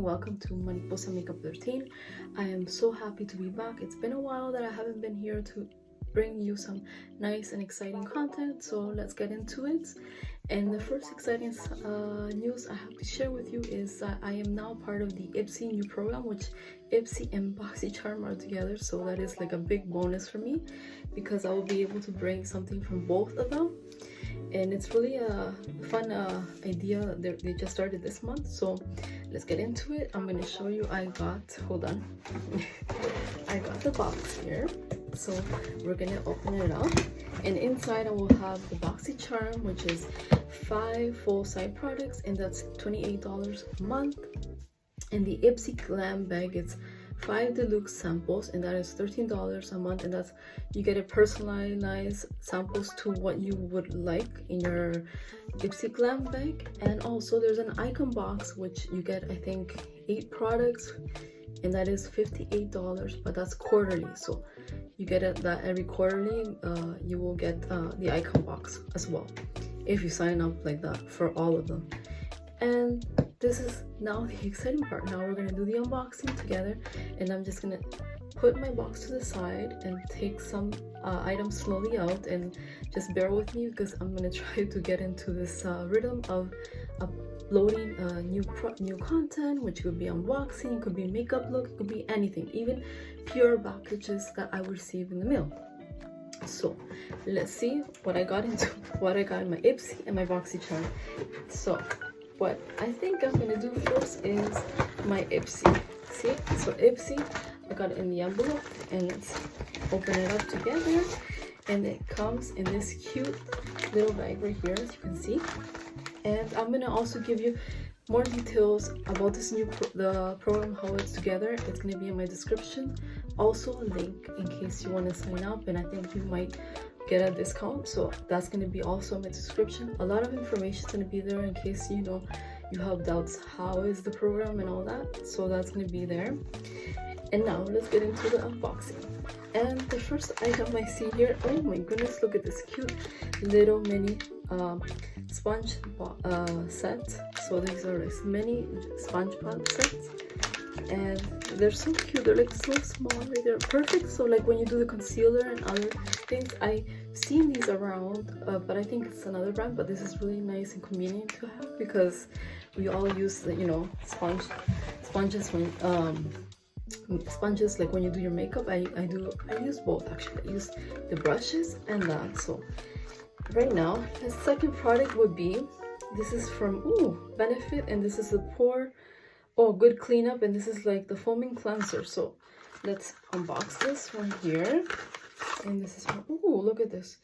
welcome to Mariposa Makeup 13. I am so happy to be back. It's been a while that I haven't been here to bring you some nice and exciting content, so let's get into it. And the first exciting news I have to share with you is that I am now part of the Ipsy new program, which Ipsy and Boxycharm are together, so that is like a big bonus for me because I will be able to bring something from both of them. And it's really a fun idea. They just started this month, so let's get into it. I'm gonna show you. Hold on. I got the box here, so we're gonna open it up, and inside I will have the Boxycharm, which is 5 full-size products, and that's $28 a month. And the Ipsy Glam bag, it's 5 deluxe samples, and that is $13 a month, and that's you get a personalized samples to what you would like in your Ipsy Glam bag. And also there's an icon box which you get, I think, 8 products, and that is $58, but that's quarterly, so you get it that every quarterly you will get the icon box as well if you sign up like that for all of them. And this is now the exciting part. Now we're gonna do the unboxing together, and I'm just gonna put my box to the side and take some items slowly out, and just bear with me because I'm gonna try to get into this rhythm of uploading new content, which could be unboxing, it could be makeup look, it could be anything, even pure packages that I receive in the mail. So let's see what I got in my Ipsy and my Boxycharm. So what I think I'm gonna do first is my Ipsy. See, so Ipsy, I got it in the envelope, and let's open it up together. And it comes in this cute little bag right here, as you can see. And I'm gonna also give you more details about this the program, how it's together. It's gonna be in my description. Also a link in case you want to sign up, and I think you might get a discount, so that's going to be also in my description. A lot of information is going to be there in case you have doubts how is the program and all that, so that's going to be there. And now let's get into the unboxing. And the first item I see here, oh my goodness, look at this cute little mini sponge set. So these are like mini sponge pot sets, and they're so cute. They're like so small, right? They're perfect, so like when you do the concealer and other things. I've seen these around, but I think it's another brand, but this is really nice and convenient to have because we all use the sponges when sponges like when you do your makeup. I use both actually. I use the brushes and that. So right now the second product would be, this is from Benefit, and this is the good cleanup, and this is like the foaming cleanser. So let's unbox this one here. And this is look at this,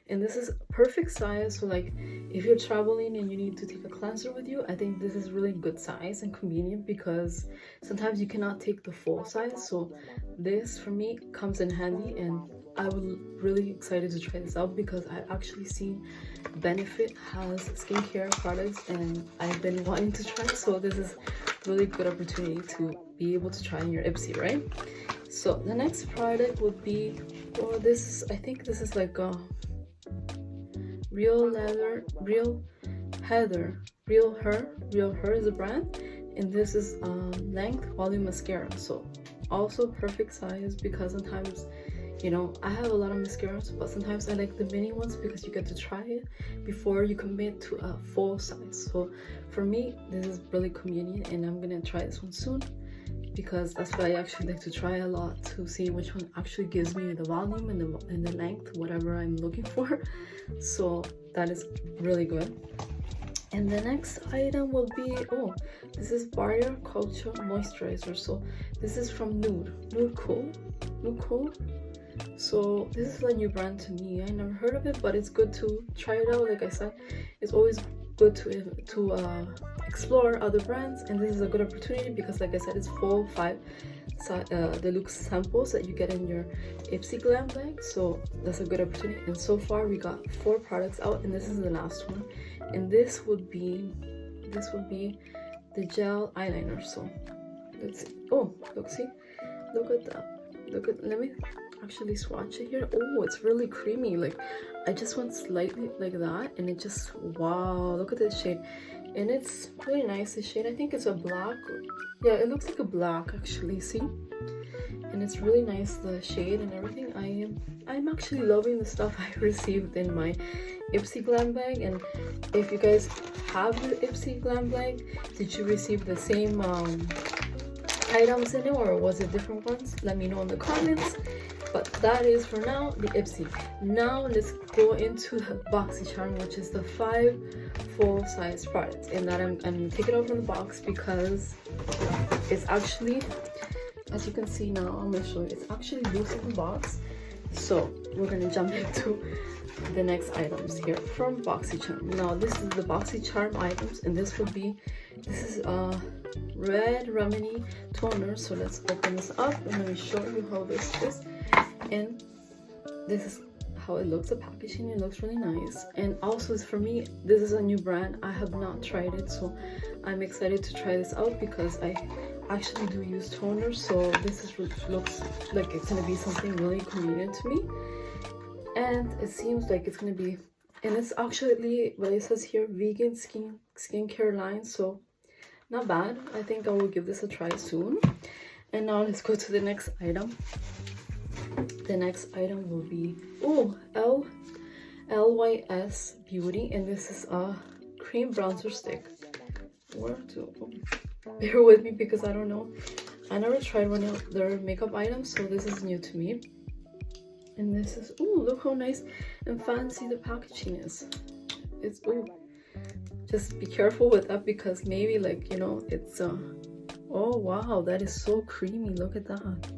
and this is perfect size. So like if you're traveling and you need to take a cleanser with you, I think this is really good size and convenient because sometimes you cannot take the full size. So this for me comes in handy, and I was really excited to try this out because I've actually seen Benefit has skincare products and I've been wanting to try, so this is really good opportunity to be able to try in your Ipsy, right? So the next product would be, I think this is like a Real Her is a brand, and this is length volume mascara. So also perfect size because sometimes I have a lot of mascaras, but sometimes I like the mini ones because you get to try it before you commit to a full size. So for me, this is really convenient, and I'm gonna try this one soon because that's what I actually like to try a lot, to see which one actually gives me the volume and the length, whatever I'm looking for. So that is really good. And the next item will be, this is Barrier Culture Moisturizer. So this is from Nude Cool. So this is a new brand to me. I never heard of it, but it's good to try it out. Like I said, it's always good to explore other brands, and this is a good opportunity because, like I said, it's full 5 deluxe samples that you get in your Ipsy Glam bag. So that's a good opportunity. And so far we got 4 products out, and this is the last one. And this would be the gel eyeliner. So let's see. Look at that. Let me actually swatch it here. It's really creamy. Like I just went slightly like that, and it just, wow, look at this shade. and it's really nice. The shade, I think it's a black. Yeah, it looks like a black actually, see? And it's really nice, the shade and everything. I'm actually loving the stuff I received in my Ipsy glam bag. And if you guys have the Ipsy glam bag, did you receive the same items in it, or was it different ones? Let me know in the comments. But that is for now the Ipsy. Now let's go into the Boxycharm, which is the 5 full-size products. And that I'm gonna take it out from the box because it's actually, as you can see now, I'm gonna show you, it's actually loose in the box. So we're gonna jump into the next items here from Boxycharm. Now this is the Boxycharm items, and this is red remedy toner. So let's open this up and let me show you how this is. And this is how it looks. The packaging, it looks really nice. And also, for me, this is a new brand. I have not tried it, so I'm excited to try this out because I actually do use toner. So looks like it's gonna be something really convenient to me, and it seems like it's gonna be, and it's actually what it says here, vegan skincare line. So not bad. I think I will give this a try soon. And now let's go to the next item. The next item will be LYS Beauty, and this is a cream bronzer stick. Bear with me because I don't know. I never tried one of their makeup items, so this is new to me. And this is, look how nice and fancy the packaging is. It's, just be careful with that because maybe, like, you know, it's oh wow, that is so creamy. Look at that.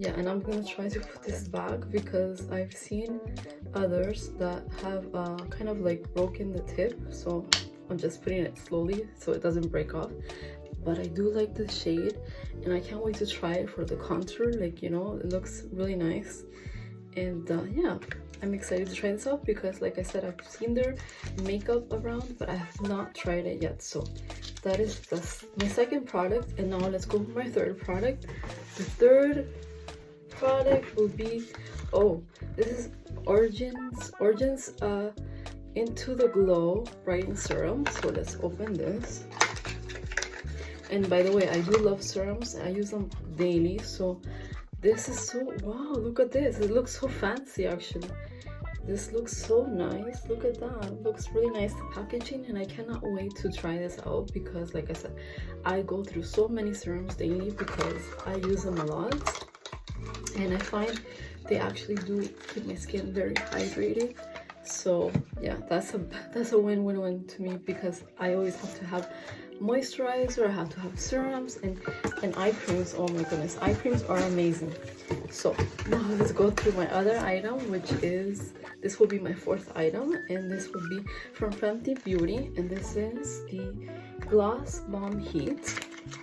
Yeah, and I'm gonna try to put this back because I've seen others that have kind of like broken the tip, so I'm just putting it slowly so it doesn't break off. But I do like the shade, and I can't wait to try it for the contour. Like, you know, it looks really nice. And yeah, I'm excited to try this out because, like I said, I've seen their makeup around, but I have not tried it yet. So that is my second product. And now let's go for my third product. The third product will be, this is Origins Into the Glow Brightening Serum. So let's open this. And by the way, I do love serums. I use them daily. So this is so, wow, look at this. It looks so fancy actually. This looks so nice. Look at that. It looks really nice, the packaging, and I cannot wait to try this out because, like I said, I go through so many serums daily because I use them a lot. And I find they actually do keep my skin very hydrated. So yeah, that's a win-win-win to me because I always have to have moisturizer, I have to have serums, and eye creams. Oh my goodness, eye creams are amazing. So now let's go through my other item, which is, this will be my fourth item, and this will be from Fenty Beauty, and this is the Gloss Bomb Heat.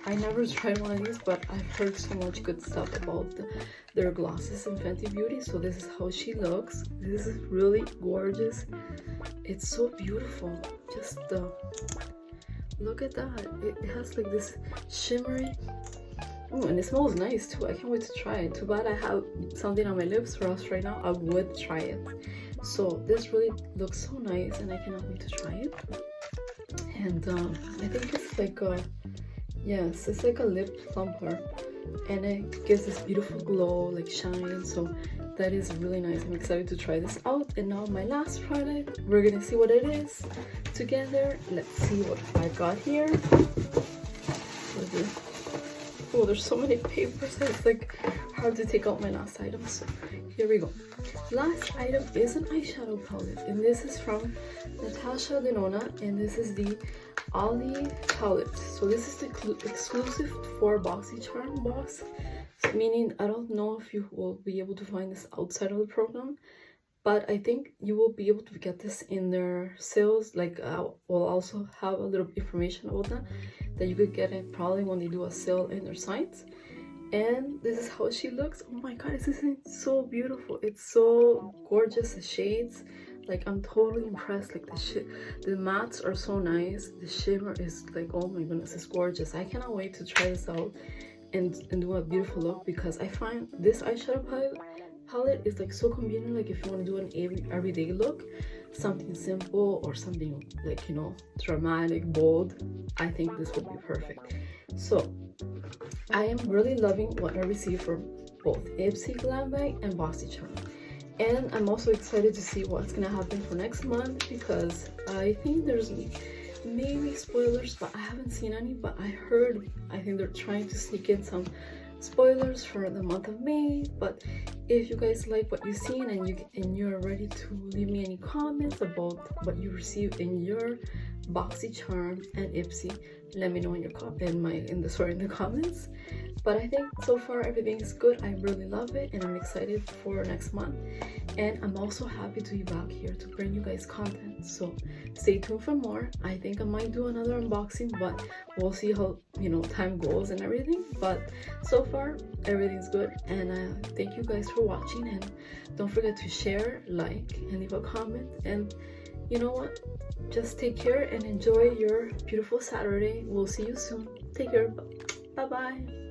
I never tried one of these, but I've heard so much good stuff about their glosses in Fenty Beauty. So this is how she looks. This is really gorgeous. It's so beautiful. Just look at that. It has like this shimmery, and it smells nice too. I can't wait to try it. Too bad I have something on my lips, or else right now I would try it. So this really looks so nice, and I cannot wait to try it. And I think it's like yes, it's like a lip plumper, and it gives this beautiful glow, like shine. So that is really nice. I'm excited to try this out. And now my last product, we're gonna see what it is together. Let's see what I got here. Oh, there's so many papers that it's like hard to take out my last item. So here we go. Last item is an eyeshadow palette, and this is from Natasha Denona, and this is the Ollie palette. So this is the exclusive for Boxycharm box, meaning I don't know if you will be able to find this outside of the program, but I think you will be able to get this in their sales. Like we'll also have a little information about that you could get it probably when they do a sale in their sites. And this is how she looks. Oh my god, this is so beautiful. It's so gorgeous, the shades. Like, I'm totally impressed. Like, the mattes are so nice. The shimmer is like, oh my goodness, it's gorgeous. I cannot wait to try this out and do a beautiful look, because I find this eyeshadow palette palette is like so convenient, like if you want to do an everyday look, something simple or something like, you know, dramatic, bold, I think this would be perfect. So I am really loving what I received from both Ipsy Glam Bag and Boxycharm. And I'm also excited to see what's gonna happen for next month, because I think there's maybe spoilers, but I haven't seen any. But I think they're trying to sneak in some spoilers for the month of May. But if you guys like what you've seen and you're ready to leave me any comments about what you received in your Boxycharm and Ipsy, let me know in the comments. But I think so far everything is good. I really love it, and I'm excited for next month. And I'm also happy to be back here to bring you guys content, so stay tuned for more. I think I might do another unboxing, but we'll see how, you know, time goes and everything. But so far everything's good, and thank you guys for watching, and don't forget to share, like, and leave a comment. And you know what, just take care and enjoy your beautiful Saturday. We'll see you soon. Take care. Bye bye.